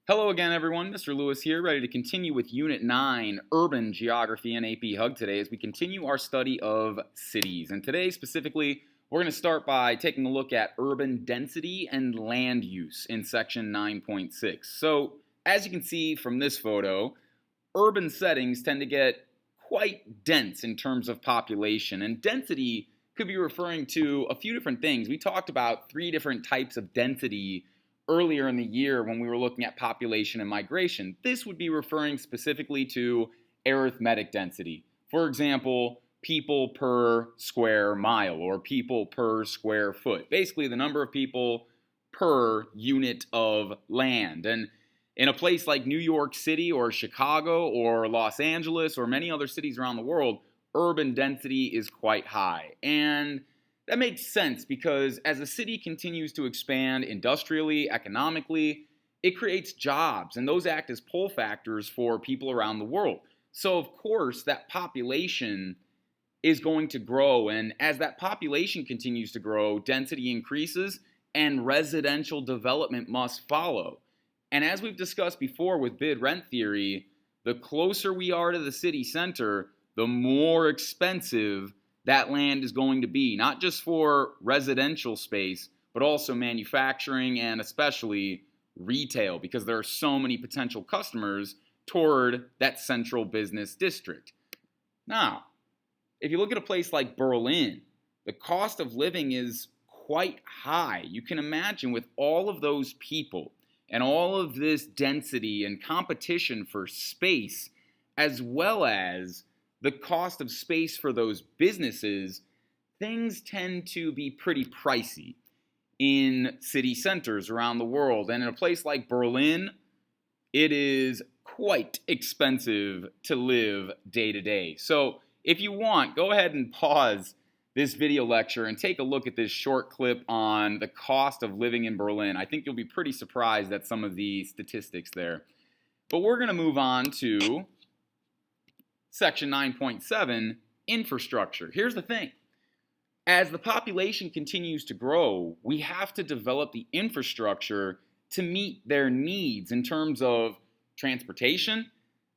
Hello again, everyone. Mr. Lewis here, ready to continue with Unit 9, Urban Geography and AP HuG today as we continue our study of cities. And today, specifically, we're going to start by taking a look at urban density and land use in section 9.6. So, as you can see from this photo, urban settings tend to get quite dense in terms of population. And density could be referring to a few different things. We talked about 3 different types of density earlier in the year when we were looking at population and migration. This would be referring specifically to arithmetic density. For example, people per square mile or people per square foot. Basically, the number of people per unit of land. And in a place like New York City or Chicago or Los Angeles or many other cities around the world, urban density is quite high. And that makes sense because as a city continues to expand industrially, economically, it creates jobs, and those act as pull factors for people around the world. So, of course, that population is going to grow, and as that population continues to grow, density increases, and residential development must follow. And as we've discussed before with bid rent theory, the closer we are to the city center, the more expensive that land is going to be, not just for residential space, but also manufacturing and especially retail, because there are so many potential customers toward that central business district. Now, if you look at a place like Berlin, the cost of living is quite high. You can imagine with all of those people and all of this density and competition for space, as well as the cost of space for those businesses, things tend to be pretty pricey in city centers around the world. And in a place like Berlin, it is quite expensive to live day to day. So if you want, go ahead and pause this video lecture and take a look at this short clip on the cost of living in Berlin. I think you'll be pretty surprised at some of the statistics there. But we're going to move on to Section 9.7, infrastructure. Here's the thing. As the population continues to grow, we have to develop the infrastructure to meet their needs in terms of transportation,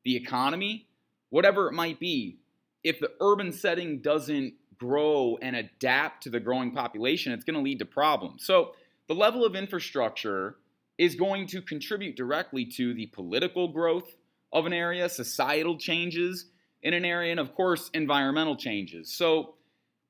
the economy, whatever it might be. If the urban setting doesn't grow and adapt to the growing population, it's going to lead to problems. So the level of infrastructure is going to contribute directly to the political growth of an area, societal changes in an area, and of course, environmental changes. So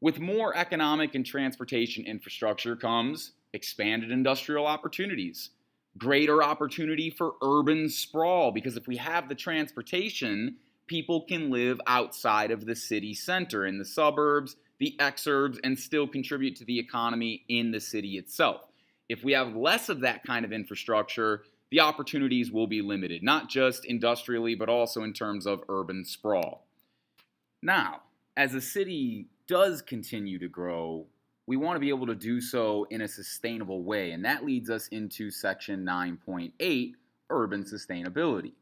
with more economic and transportation infrastructure comes expanded industrial opportunities, greater opportunity for urban sprawl, because if we have the transportation, people can live outside of the city center, in the suburbs, the exurbs, and still contribute to the economy in the city itself. If we have less of that kind of infrastructure, the opportunities will be limited, not just industrially, but also in terms of urban sprawl. Now, as a city does continue to grow, we want to be able to do so in a sustainable way, and that leads us into Section 9.8, urban sustainability.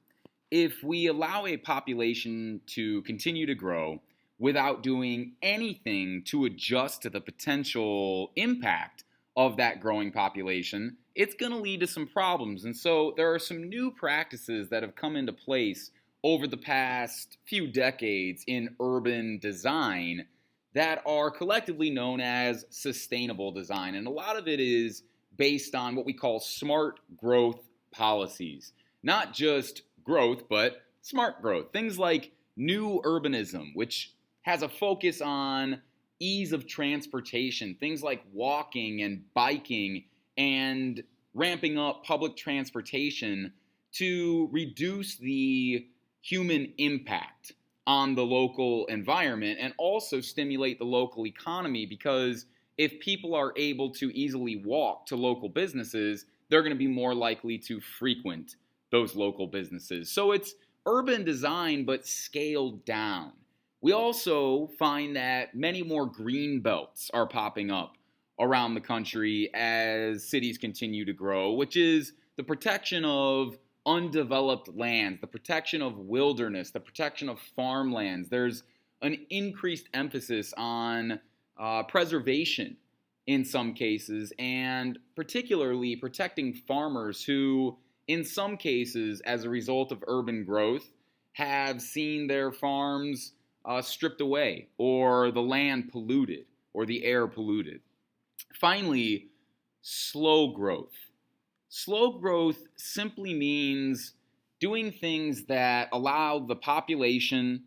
If we allow a population to continue to grow without doing anything to adjust to the potential impact of that growing population, it's going to lead to some problems. And so there are some new practices that have come into place over the past few decades in urban design that are collectively known as sustainable design. And a lot of it is based on what we call smart growth policies. Not just growth, but smart growth. Things like new urbanism, which has a focus on ease of transportation, things like walking and biking and ramping up public transportation to reduce the human impact on the local environment and also stimulate the local economy, because if people are able to easily walk to local businesses, they're going to be more likely to frequent those local businesses. So it's urban design, but scaled down. We also find that many more green belts are popping up around the country as cities continue to grow, which is the protection of undeveloped lands, the protection of wilderness, the protection of farmlands. There's an increased emphasis on preservation in some cases, and particularly protecting farmers who in some cases, as a result of urban growth, have seen their farms stripped away, or the land polluted, or the air polluted. Finally, slow growth. Slow growth simply means doing things that allow the population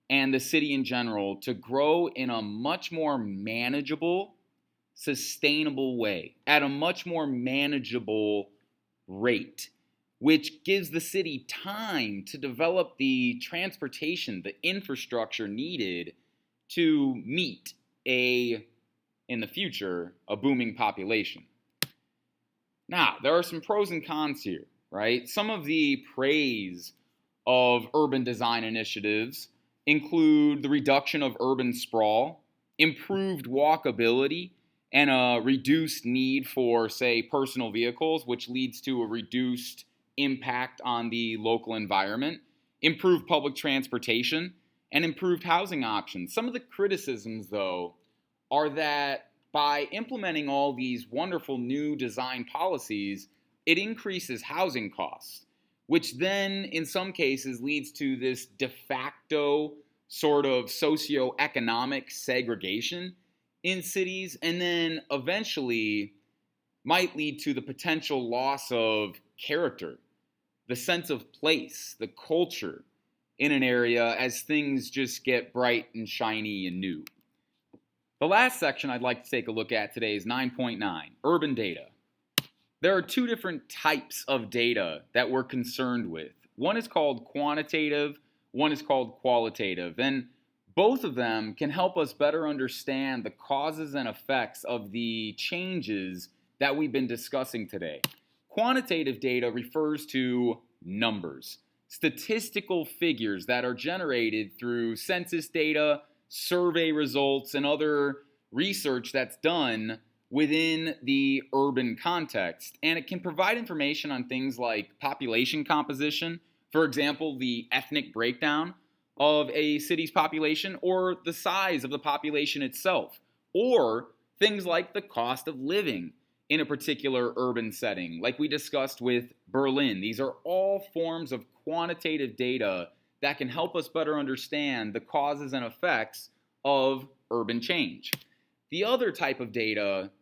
and the city in general to grow in a much more manageable, sustainable way, at a much more manageable rate, which gives the city time to develop the transportation, the infrastructure needed to meet in the future, a booming population. Now, there are some pros and cons here, right? Some of the praise of urban design initiatives include the reduction of urban sprawl, improved walkability, and a reduced need for, say, personal vehicles, which leads to a reduced impact on the local environment, improved public transportation, and improved housing options. Some of the criticisms, though, are that by implementing all these wonderful new design policies, it increases housing costs, which then in some cases leads to this de facto sort of socioeconomic segregation in cities, and then eventually might lead to the potential loss of character, the sense of place, the culture in an area as things just get bright and shiny and new. The last section I'd like to take a look at today is 9.9, urban data. There are two different types of data that we're concerned with. One is called quantitative, one is called qualitative, and both of them can help us better understand the causes and effects of the changes that we've been discussing today. Quantitative data refers to numbers, statistical figures that are generated through census data, survey results, and other research that's done within the urban context. And it can provide information on things like population composition, for example, the ethnic breakdown of a city's population, or the size of the population itself, or things like the cost of living in a particular urban setting, like we discussed with Berlin. These are all forms of quantitative data that can help us better understand the causes and effects of urban change. The other type of data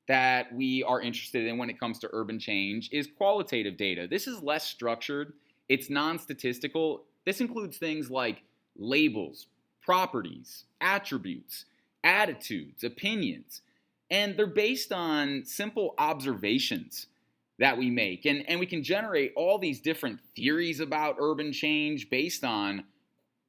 that we are interested in when it comes to urban change is qualitative data. This is less structured, it's non-statistical. This includes things like labels, properties, attributes, attitudes, opinions, and they're based on simple observations that we make. And we can generate all these different theories about urban change based on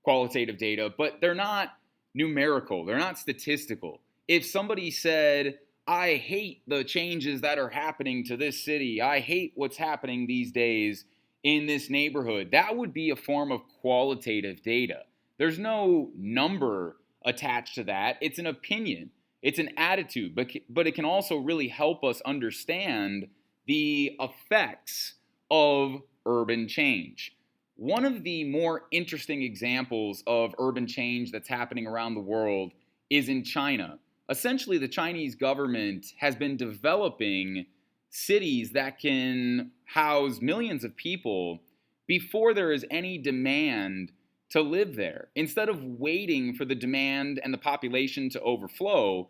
qualitative data, but they're not numerical, they're not statistical. If somebody said, I hate the changes that are happening to this city, I hate what's happening these days in this neighborhood, that would be a form of qualitative data. There's no number attached to that. It's an opinion, it's an attitude, but it can also really help us understand the effects of urban change. One of the more interesting examples of urban change that's happening around the world is in China. Essentially, the Chinese government has been developing cities that can house millions of people before there is any demand to live there. Instead of waiting for the demand and the population to overflow,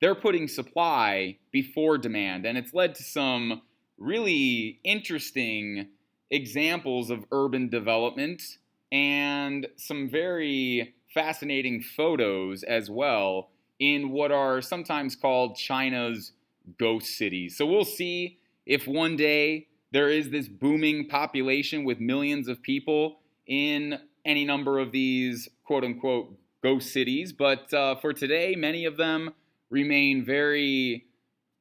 they're putting supply before demand, and it's led to some really interesting examples of urban development and some very fascinating photos as well in what are sometimes called China's ghost cities. So we'll see if one day there is this booming population with millions of people in any number of these quote-unquote ghost cities. But for today, many of them remain very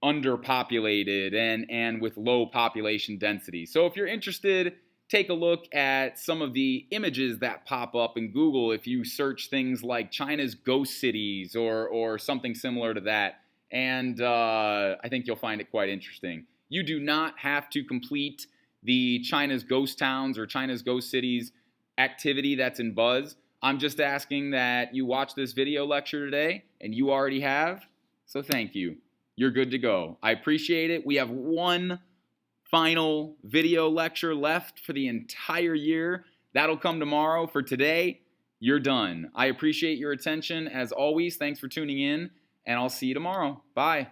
underpopulated and with low population density. So if you're interested, take a look at some of the images that pop up in Google if you search things like China's ghost cities or something similar to that. And I think you'll find it quite interesting. You do not have to complete the China's ghost towns or China's ghost cities activity that's in Buzz. I'm just asking that you watch this video lecture today, and you already have, so thank you. You're good to go. I appreciate it. We have one final video lecture left for the entire year. That'll come tomorrow. For today, you're done. I appreciate your attention. As always, thanks for tuning in, and I'll see you tomorrow. Bye.